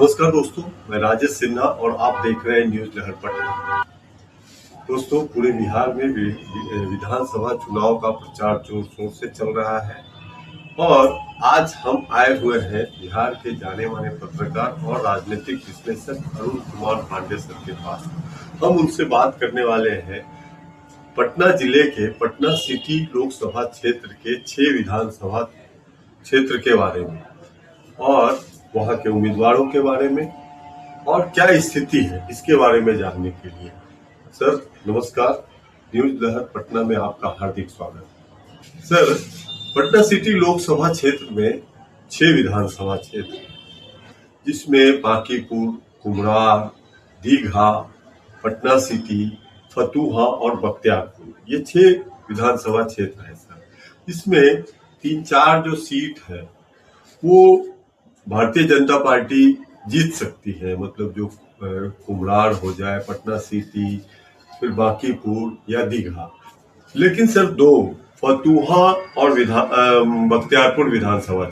नमस्कार दोस्तों, मैं राजेश सिन्हा और आप देख रहे हैं न्यूज लहर पटना। दोस्तों, पूरे बिहार में विधानसभा चुनाव का प्रचार जोर शोर से चल रहा है और आज हम आए हुए हैं बिहार के जाने माने पत्रकार और राजनीतिक विश्लेषक अरुण कुमार पांडे सर के पास। हम उनसे बात करने वाले हैं पटना जिले के पटना सिटी लोकसभा क्षेत्र के 6 विधानसभा क्षेत्र के बारे में और वहां के उम्मीदवारों के बारे में और क्या स्थिति है इसके बारे में जानने के लिए। सर नमस्कार, न्यूज लहर पटना में आपका हार्दिक स्वागत। सर, पटना सिटी लोकसभा क्षेत्र में 6 विधानसभा क्षेत्र जिसमें बांकीपुर, कुम्हरार, दीघा, पटना सिटी, फतुहा और बख्तियारपुर, ये 6 विधानसभा क्षेत्र है सर। इसमें 3-4 जो सीट है वो भारतीय जनता पार्टी जीत सकती है, मतलब जो कुम्हरार हो जाए, पटना सिटी, फिर बांकीपुर या दीघा। लेकिन सर 2 फतुहा और बख्तियारपुर विधानसभा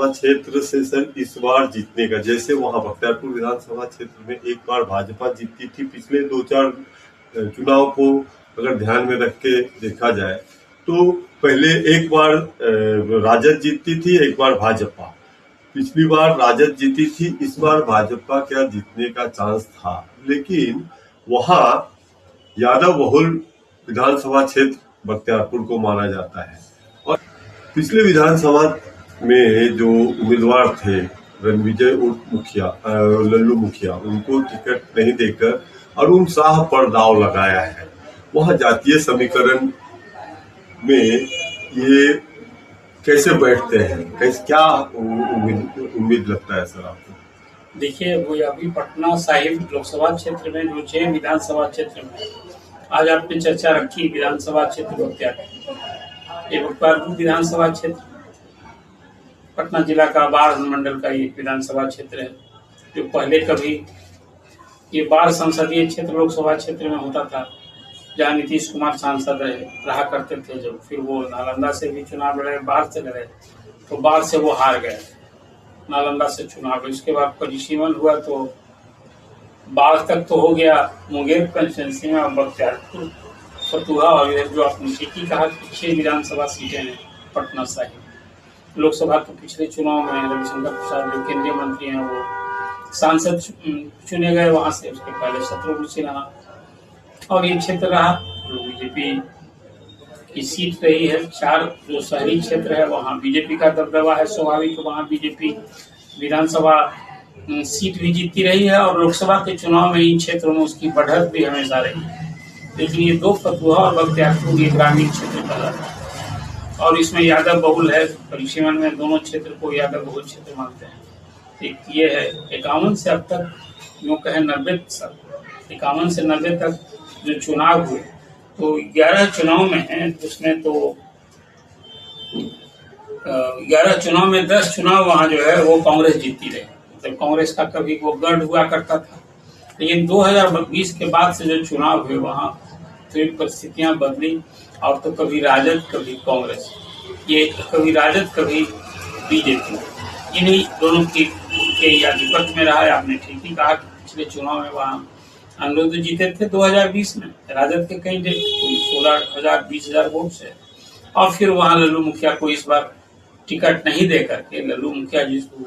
क्षेत्र से सर इस बार जीतने का, जैसे वहां बख्तियारपुर विधानसभा क्षेत्र में एक बार भाजपा जीती थी, पिछले 2-4 चुनाव को अगर ध्यान में रख के देखा जाए तो पहले एक बार राजद जीतती थी, एक बार भाजपा। पिछली बार राजद जीती थी, इस बार भाजपा क्या जीतने का चांस था, लेकिन वहां यादव बहुल विधानसभा क्षेत्र बख्तियारपुर को माना जाता है। और पिछले विधानसभा में जो उम्मीदवार थे रणविजय उर्फ मुखिया, लल्लू मुखिया, उनको टिकट नहीं देकर अरुण साह पर दाव लगाया है। वहां जातीय समीकरण में ये कैसे बैठते हैं, क्या उम्मीद लगता है सर आपको? देखिए, वो अभी पटना साहिब लोकसभा क्षेत्र में जो 6 विधानसभा क्षेत्र में आज आपने चर्चा रखी, विधानसभा क्षेत्र बख्तियारपुर विधानसभा क्षेत्र पटना जिला का बाढ़ मंडल का ये विधानसभा क्षेत्र है, जो पहले कभी ये बाढ़ संसदीय क्षेत्र लोकसभा क्षेत्र में होता था, जहाँ नीतीश कुमार सांसद रहा करते थे। जब फिर वो नालंदा से भी चुनाव लड़े, बाढ़ से लड़े, तो बाढ़ से वो हार गए, नालंदा से चुनाव। इसके बाद परिसीमन हुआ तो बाढ़ तक तो हो गया मुंगेर कंस्टिट्यूंसी में, बख्तियारपुर, फतुहा और इधर जो आपने की कहा 6 विधानसभा सीटें हैं पटना साहिब। लोकसभा के पिछले चुनाव में रविशंकर प्रसाद जो केंद्रीय मंत्री हैं वो सांसद चुने गए वहां से, उसके पहले शत्रुघ्न सिन्हा। और ये क्षेत्र रहा बीजेपी की सीट रही है। 4 जो शहरी क्षेत्र है वहाँ बीजेपी का दबदबा है, स्वाभाविक वहाँ बीजेपी विधानसभा सीट भी जीतती रही है और लोकसभा के चुनाव में इन क्षेत्रों में उसकी बढ़त भी हमेशा रही है। लेकिन ये 2 फतुहा और बख्तियारपुर ये ग्रामीण क्षेत्र कहलाता है और इसमें यादव बहुल है। परिसीमन में दोनों क्षेत्र को यादव बहुल क्षेत्र मानते हैं। एक ये है 51 से अब तक यूँ कहें 51 से 90 तक जो चुनाव हुए, तो 11 चुनाव में है, उसमें तो 11 चुनाव में 10 चुनाव वहाँ जो है वो कांग्रेस जीतती रही। मतलब कांग्रेस का कभी वो गढ़ हुआ करता था, लेकिन 2020 के बाद से जो चुनाव हुए वहाँ थोड़ी परिस्थितियाँ बदली और तो कभी राजद कभी कांग्रेस, ये कभी राजद कभी बीजेपी, इन्हीं दोनों के आधिपत्य में रहा है। आपने ठीक ही कहा कि पिछले चुनाव में वहाँ अनिरुद्ध जीते थे 2020 में, राजद के कैंडिडेट 16,000-20,000 वोट से। और फिर वहाँ लल्लू मुखिया को इस बार टिकट नहीं देकर के, लल्लू मुखिया जिसको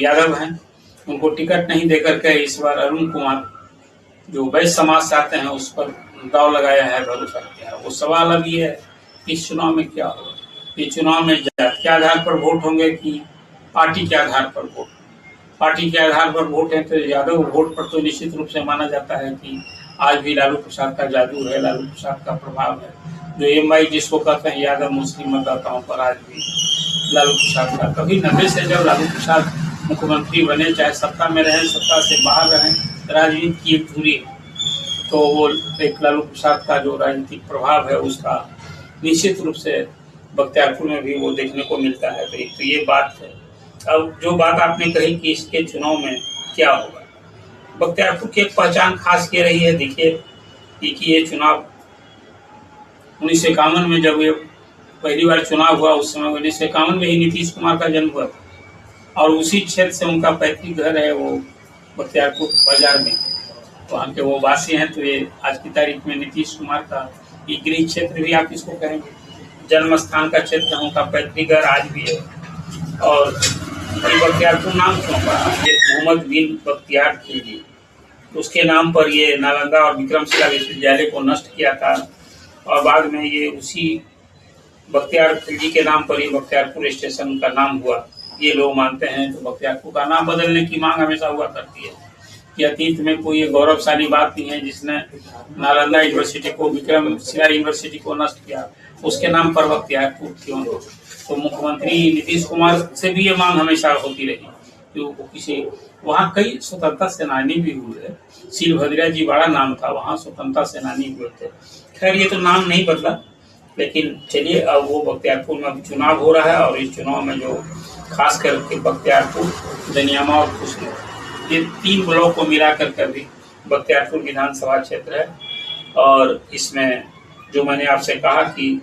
यादव हैं उनको टिकट नहीं देकर के इस बार अरुण कुमार जो वैश्य समाज से आते हैं उस पर दाव लगाया है, भरोसा किया है। वो सवाल अब ये है इस चुनाव में क्या होगा, ये चुनाव में जात के आधार पर वोट होंगे कि पार्टी के आधार पर वोट? पार्टी के आधार पर वोट है तो यादव वोट पर तो निश्चित रूप से माना जाता है कि आज भी लालू प्रसाद का जादू है, लालू प्रसाद का प्रभाव है। जो एमआई जिसको कहते हैं यादव मुस्लिम मतदाताओं पर आज भी लालू प्रसाद का, कभी 90 से जब लालू प्रसाद मुख्यमंत्री बने, चाहे सत्ता में रहें सत्ता से बाहर रहें, राजनीति की एक धुरी है, तो वो एक लालू प्रसाद का जो राजनीतिक प्रभाव है उसका निश्चित रूप से बख्तियारपुर में भी वो देखने को मिलता है। तो ये बात है। अब जो बात आपने कही कि इसके चुनाव में क्या होगा, बख्तियारपुर की एक पहचान खास ये रही है। देखिए कि ये चुनाव 1951 में जब ये पहली बार चुनाव हुआ, उस समय 1951 में ही नीतीश कुमार का जन्म हुआ था और उसी क्षेत्र से उनका पैतृक घर है वो बख्तियारपुर बाजार में, वहाँ के वो वासी हैं। तो ये आज की तारीख में नीतीश कुमार का ये गृह क्षेत्र भी आप इसको कहेंगे, जन्म स्थान का क्षेत्र है, उनका पैतृक घर आज भी है। और बख्तियारपुर नाम क्यों पड़ा? मोहम्मद बिन बख्तियार खिलजी, उसके नाम पर ये नालंदा और विक्रमशिला विश्वविद्यालय को नष्ट किया था और बाद में ये उसी बख्तियार खिलजी के नाम पर ही बख्तियारपुर स्टेशन का नाम हुआ, ये लोग मानते हैं। तो बख्तियारपुर का नाम बदलने की मांग हमेशा हुआ करती है कि अतीत में कोई गौरवशाली बात नहीं है जिसने नालंदा यूनिवर्सिटी को, विक्रमशिला यूनिवर्सिटी को नष्ट किया, उसके नाम पर बख्तियारपुर क्यों? तो मुख्यमंत्री नीतीश कुमार से भी ये मांग हमेशा होती रही कि वो किसी, वहाँ कई स्वतंत्रता सेनानी भी हुए, सीलभद्रा जी बड़ा नाम था, वहाँ स्वतंत्रता सेनानी हुए थे। खैर ये तो नाम नहीं बदला, लेकिन चलिए अब वो बख्तियारपुर में अभी चुनाव हो रहा है और इस चुनाव में जो खास करके बख्तियारपुर, दनियामा और खुसरू, ये 3 ब्लॉक को मिला कर भी बख्तियारपुर विधानसभा क्षेत्र है। और इसमें जो मैंने आपसे कहा कि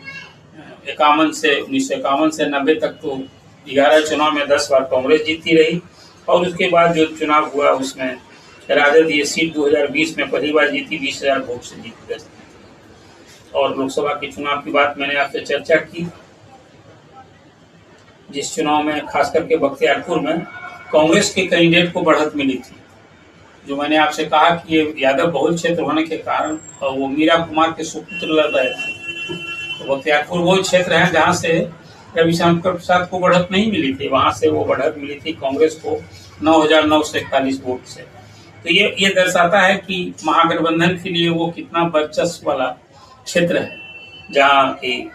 1951 से 90 तक तो 11 चुनाव में 10 बार कांग्रेस जीती रही और उसके बाद जो चुनाव हुआ उसमें राजद ये सीट 2020 में पहली बार जीती, 20,000 वोट से जीत गई। और लोकसभा के चुनाव की बात मैंने आपसे चर्चा की, जिस चुनाव में खास करके बख्तियारपुर में कांग्रेस के कैंडिडेट को बढ़त मिली थी। जो मैंने आपसे कहा कि ये यादव बहुल क्षेत्र होने के कारण वो मीरा कुमार के सुपुत्र लड़ रहे थे। तो बख्तियारपुर वो क्षेत्र है जहाँ से रविशंकर प्रसाद को बढ़त नहीं मिली थी, वहाँ से वो बढ़त मिली थी कांग्रेस को 9,941 वोट से। तो ये दर्शाता है कि महागठबंधन के लिए वो कितना वर्चस्व वाला क्षेत्र है, जहाँ की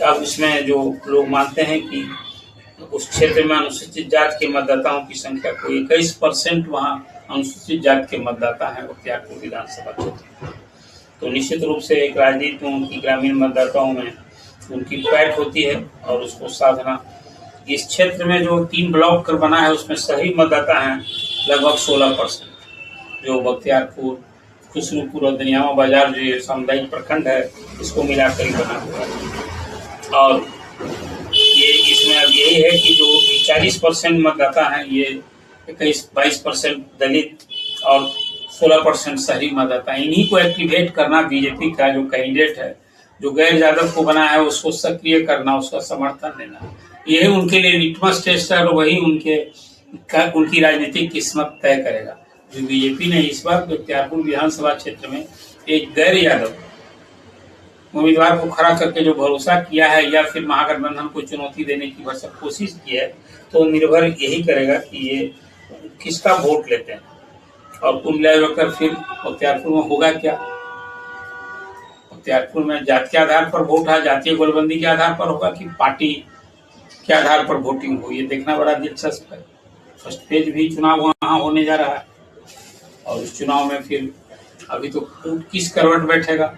अब उसमें जो लोग मानते हैं कि उस क्षेत्र में अनुसूचित जाति के मतदाताओं की संख्या को 21% वहाँ अनुसूचित जाति के मतदाता हैं बख्तियारपुर विधानसभा क्षेत्र। तो निश्चित रूप से एक राजनीति में उनकी ग्रामीण मतदाताओं में उनकी पैठ होती है और उसको साधना। इस क्षेत्र में जो 3 ब्लॉक कर बना है उसमें सही मतदाता हैं लगभग 16%, जो बख्तियारपुर, खुसरूपुर और दनियामा बाजार जो सामुदायिक प्रखंड है इसको मिलाकर ही बना हुआ है। और ये इसमें अब यही है कि जो 40% मतदाता हैं ये 22% दलित और 16% शहरी मतदाता, इन्हीं को एक्टिवेट करना बीजेपी का जो कैंडिडेट है, जो गैर यादव को बना है उसको सक्रिय करना, उसका समर्थन देना, यही उनके लिए लिटमस टेस्ट है और वही उनकी राजनीतिक किस्मत तय करेगा। जो बीजेपी ने इस बार बख्तियारपुर विधानसभा क्षेत्र में एक गैर यादव उम्मीदवार को खड़ा करके जो भरोसा किया है या फिर महागठबंधन को चुनौती देने की भरसक कोशिश की है, तो निर्भर यही करेगा कि ये किसका वोट लेते हैं और कुल मिलाकर फिर बख्तियारपुर में होगा क्या। बख्तियारपुर में जाति के आधार पर वोट है, जातीय गोलबंदी के आधार पर होगा कि पार्टी के आधार पर वोटिंग हो, ये देखना बड़ा दिलचस्प है। फर्स्ट फेज भी चुनाव वहाँ होने जा रहा है और उस चुनाव में फिर अभी तो किस करवट बैठेगा।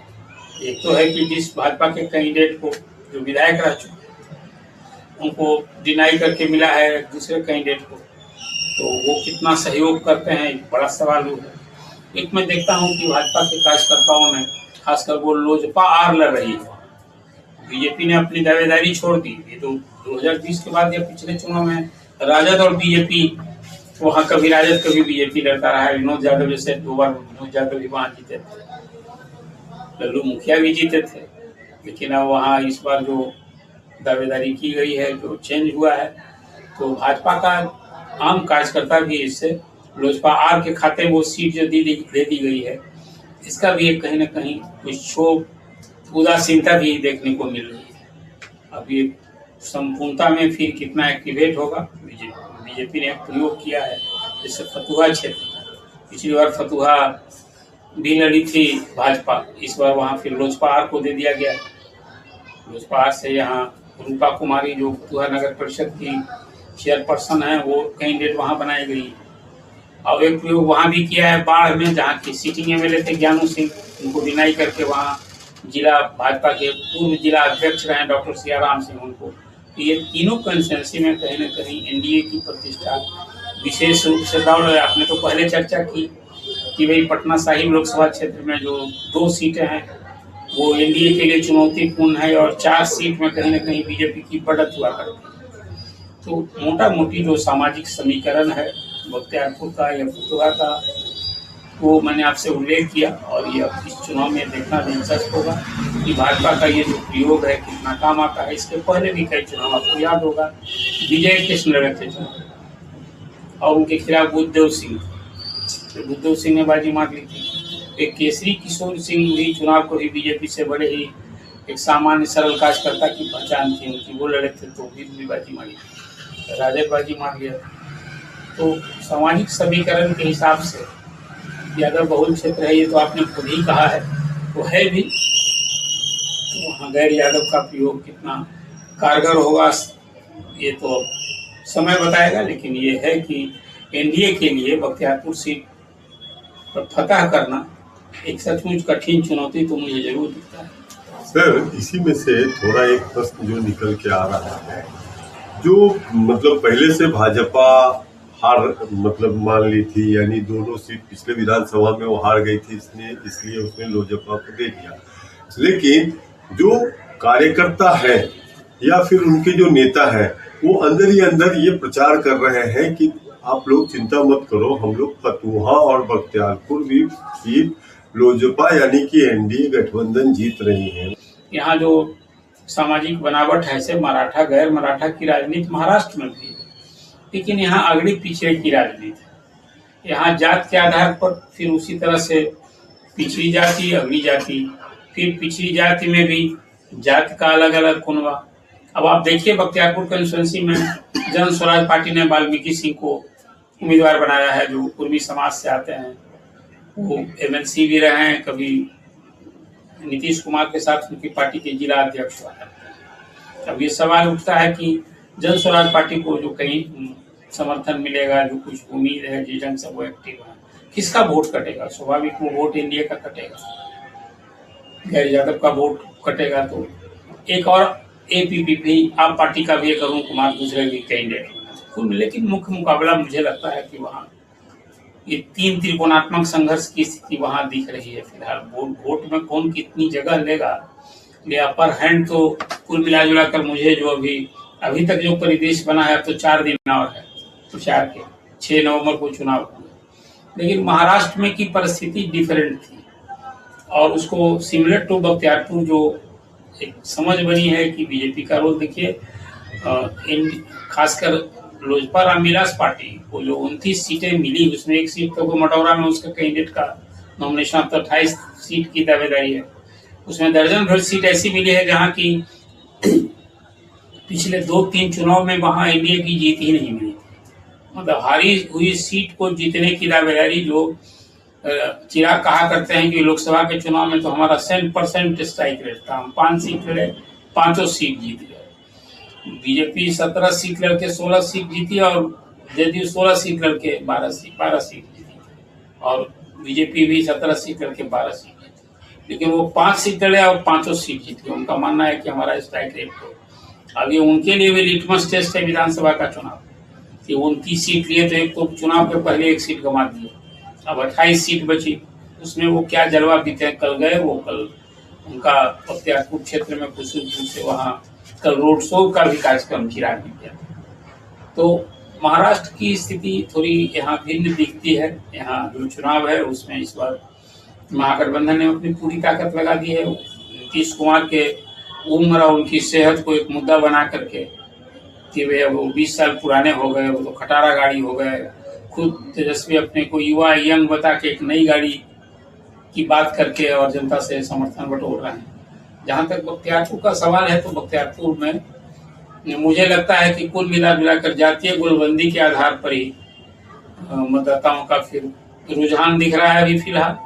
एक तो है कि जिस भाजपा के कैंडिडेट को जो विधायक रह चुके उनको डिनाई करके मिला है दूसरे कैंडिडेट को, तो वो कितना सहयोग करते हैं एक बड़ा सवाल है। एक मैं देखता हूँ कि भाजपा के कार्यकर्ताओं में खासकर वो लोजपा आर लड़ रही है। बीजेपी ने अपनी दावेदारी छोड़ दी। ये तो 2020 के बाद या पिछले चुनाव में राजद और बीजेपी, वहाँ कभी राजद कभी बीजेपी लड़ता रहा है। विनोद यादव जैसे 2 बार विनोद यादव भी वहाँ जीते थे, लल्लू मुखिया भी जीते थे, लेकिन अब वहाँ इस बार जो दावेदारी की गई है, जो चेंज हुआ है, तो भाजपा का आम कार्यकर्ता भी इससे लोजपा आर के खाते में वो सीट जो दे दी गई है, इसका भी एक कहीं ना कहीं कुछ क्षोभ उदासीनता भी देखने को मिल रही है। अब ये संपूर्णता में फिर कितना एक्टिवेट होगा, बीजेपी ने प्रयोग किया है। जैसे फतुहा क्षेत्र, पिछली बार फतुहा भी लड़ी थी भाजपा, इस बार वहाँ फिर लोजपा आर को दे दिया गया। लोजपा आर से यहाँ रूपा कुमारी जो फतुहा नगर परिषद की चेयरपर्सन है, वो कैंडिडेट वहाँ बनाई गई। और एक प्रयोग वहाँ भी किया है बाढ़ में, जहाँ की सिटिंग एमएलए थे ज्ञानू सिंह, उनको डिनाई करके वहाँ जिला भाजपा के पूर्व जिला अध्यक्ष रहे डॉक्टर सियाराम सिंह, उनको। तो ये तीनों कंस्टिट्यूंसी में कहीं न कहीं एनडीए की प्रतिष्ठा विशेष रूप से दौड़ रही है। आपने तो पहले चर्चा की कि भाई पटना साहिब लोकसभा क्षेत्र में जो 2 सीटें हैं वो एनडीए के लिए चुनौतीपूर्ण है और 4 सीट में कहीं न कहीं बीजेपी की बढ़त हुआ करती है। तो मोटा मोटी जो सामाजिक समीकरण है बख्तियारपुर का या फुतुहा का, वो मैंने आपसे उल्लेख किया। और ये अब इस चुनाव में देखना दिलचस्प होगा कि भाजपा का ये जो प्रयोग है कितना काम आता है। इसके पहले भी कई चुनाव आपको याद होगा, विजय कृष्ण लड़े थे चुनाव और उनके खिलाफ बुद्धदेव सिंह ने बाजी मार ली थी। एक केसरी किशोर सिंह भी चुनाव को ही बीजेपी से बड़े ही एक सामान्य सरल कार्यकर्ता की पहचान थी उनकी, वो लड़े थे तो भी बाजी मारी, राजद बाजी मार लिया। तो सामाजिक समीकरण के हिसाब से यादव बहुल क्षेत्र है, ये तो आपने खुद ही कहा है, वो है भी। तो वहाँ गैर यादव का प्रयोग कितना कारगर होगा ये तो समय बताएगा, लेकिन ये है कि एनडीए के लिए बख्तियारपुर सीट पर फतह करना एक सचमुच कठिन चुनौती तो मुझे जरूर दिखता है। सर, इसी में से थोड़ा एक प्रश्न जो निकल के आ रहा है, जो मतलब पहले से भाजपा हार मतलब मान ली थी, यानी दोनों सीट पिछले विधानसभा में वो हार गई थी, इसलिए उसने लोजपा को दे दिया। लेकिन जो कार्यकर्ता है या फिर उनके जो नेता है, वो अंदर ही अंदर ये प्रचार कर रहे हैं कि आप लोग चिंता मत करो, हम लोग फतुहा और बख्तियारपुर भी सीट लोजपा यानी कि एनडीए गठबंधन जीत रही है। यहाँ जो सामाजिक बनावट है से मराठा गैर मराठा की राजनीति महाराष्ट्र में भी है, लेकिन यहाँ अगड़ी पिछड़े की राजनीति है। यहाँ जात के आधार पर फिर उसी तरह से पिछड़ी जाति, अगड़ी जाति, फिर पिछड़ी जाति में भी जात का अलग अलग कुनबा। अब आप देखिए बख्तियारपुर कंस्टिट्यूंसी में जन स्वराज पार्टी ने वाल्मीकि सिंह को उम्मीदवार बनाया है, जो पूर्वी समाज से आते हैं। वो एमएलसी भी रहे हैं, कभी नीतीश कुमार के साथ उनकी पार्टी के जिला अध्यक्ष हुआ करते हैं। अब ये सवाल उठता है कि जन स्वराज पार्टी को जो कहीं समर्थन मिलेगा, जो कुछ उम्मीद है, जिस ढंग से वो एक्टिव है, किसका वोट कटेगा? स्वाभाविक वो वोट एनडीए का कटेगा, गैर यादव का वोट कटेगा। तो एक और एपीपी आप पार्टी का भी एक अरुण कुमार दूसरे भी कैंडिडेट, लेकिन मुख्य मुकाबला मुझे लगता है कि वहाँ ये तीन त्रिकोणात्मक संघर्ष की स्थिति वहां दिख रही है फिलहाल। वोट में कौन कितनी जगह लेगा, ये अपर हैंड तो कुल मिला जुला कर मुझे जो अभी तक जो परिदेश बना है, अब तो 4 दिन और है प्रचार के, 6 नवंबर को चुनाव होंगे। लेकिन महाराष्ट्र में की परिस्थिति डिफरेंट थी और उसको सिमिलर टू बख्तियारपुर जो एक समझ बनी है कि बीजेपी का रोल देखिए, खासकर लोजपा रामविलास पार्टी को जो 29 सीटें मिली, उसमें एक सीट तो मटौरा में उसका कैंडिडेट का नॉमिनेशन, अब तो 28 सीट की दावेदारी है। उसमें दर्जन भर सीट ऐसी मिली है जहां की पिछले 2-3 चुनाव में वहां एनडीए की जीत ही नहीं मिली। मतलब हारी हुई सीट को जीतने की दावेदारी, जो चिराग कहा करते हैं कि लोकसभा के चुनाव में तो हमारा 100% स्ट्राइक रेट था, हम 5 सीट लड़े, 5 सीट जीत गए। बीजेपी 17 सीट लड़के 16 सीट जीती और जदयू 16 सीट लड़के 12 सीट जीती, और बीजेपी भी 17 सीट लड़के 12 सीट जीती। लेकिन वो 5 सीट लड़े और 5 सीट जीत गए। उनका मानना है कि हमारा स्ट्राइक रेट तो अभी उनके लिए भी लिटमस टेस्ट है विधानसभा का चुनाव, कि 29 सीट लिए तो एक तो चुनाव के पहले 1 सीट गंवा दिए, अब 28 सीट बची, उसमें वो क्या जलवा बीते। कल गए वो, कल उनका बख्तियारपुर क्षेत्र में खुशबू से वहाँ कल रोड शो का भी कार्यक्रम चिराग ने किया। तो महाराष्ट्र की स्थिति थोड़ी यहाँ भिन्न दिखती है। यहाँ जो चुनाव है उसमें इस बार महागठबंधन ने अपनी पूरी ताकत लगा दी है। नीतीश कुमार के उम्र और उनकी सेहत को एक मुद्दा बना करके कि वे वो 20 साल पुराने हो गए, वो तो खटारा गाड़ी हो गए। खुद तेजस्वी अपने को युवा यंग बता के एक नई गाड़ी की बात करके और जनता से समर्थन बटोर रहे हैं। जहाँ तक बख्तियारपुर का सवाल है, तो बख्तियारपुर में मुझे लगता है कि कुल मिला जुलाकर जातीय गोलबंदी के आधार पर ही मतदाताओं का फिर रुझान दिख रहा है अभी फिलहाल,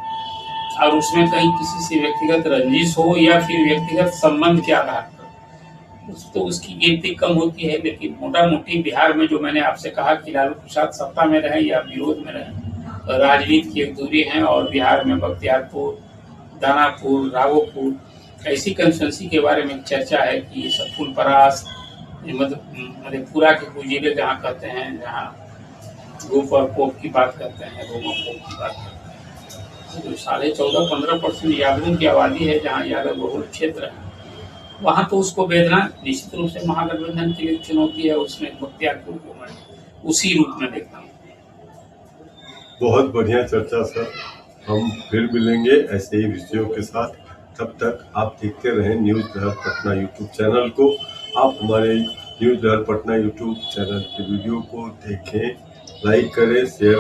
और उसमें कहीं किसी से व्यक्तिगत रंजिश हो या फिर व्यक्तिगत संबंध के आधार पर तो उसकी गिनती कम होती है। लेकिन मोटा मोटी बिहार में जो मैंने आपसे कहा कि लालू प्रसाद सत्ता में रहे या विरोध में रहे, राजनीति की एक दूरी है। और बिहार में बख्तियारपुर, दानापुर, राघोपुर ऐसी कंस्टिट्यूंसी के बारे में चर्चा है कि सतपुर परास, मधेपुरा के कुछ जिले जहाँ कहते हैं, जहाँ गोप और कोप की बात करते हैं, गोप और कोप की बात करते हैं, तो 14.5-15% यादवों की आबादी है, जहाँ यादव बहुल क्षेत्र है। वहां तो उसको वेदना निश्चित रूप से महागठबंधन के लिए चुनौती है, उसमें बख्तियारपुर को मैं उसी रूप में देखता हूँ। बहुत बढ़िया चर्चा सर, हम फिर मिलेंगे ऐसे ही विषयों के साथ। तब तक आप देखते रहें न्यूज़ लहर पटना यूट्यूब चैनल को। आप हमारे न्यूज़ लहर पटना यूट्यूब चैनल के वीडियो को देखें, लाइक करें, शेयर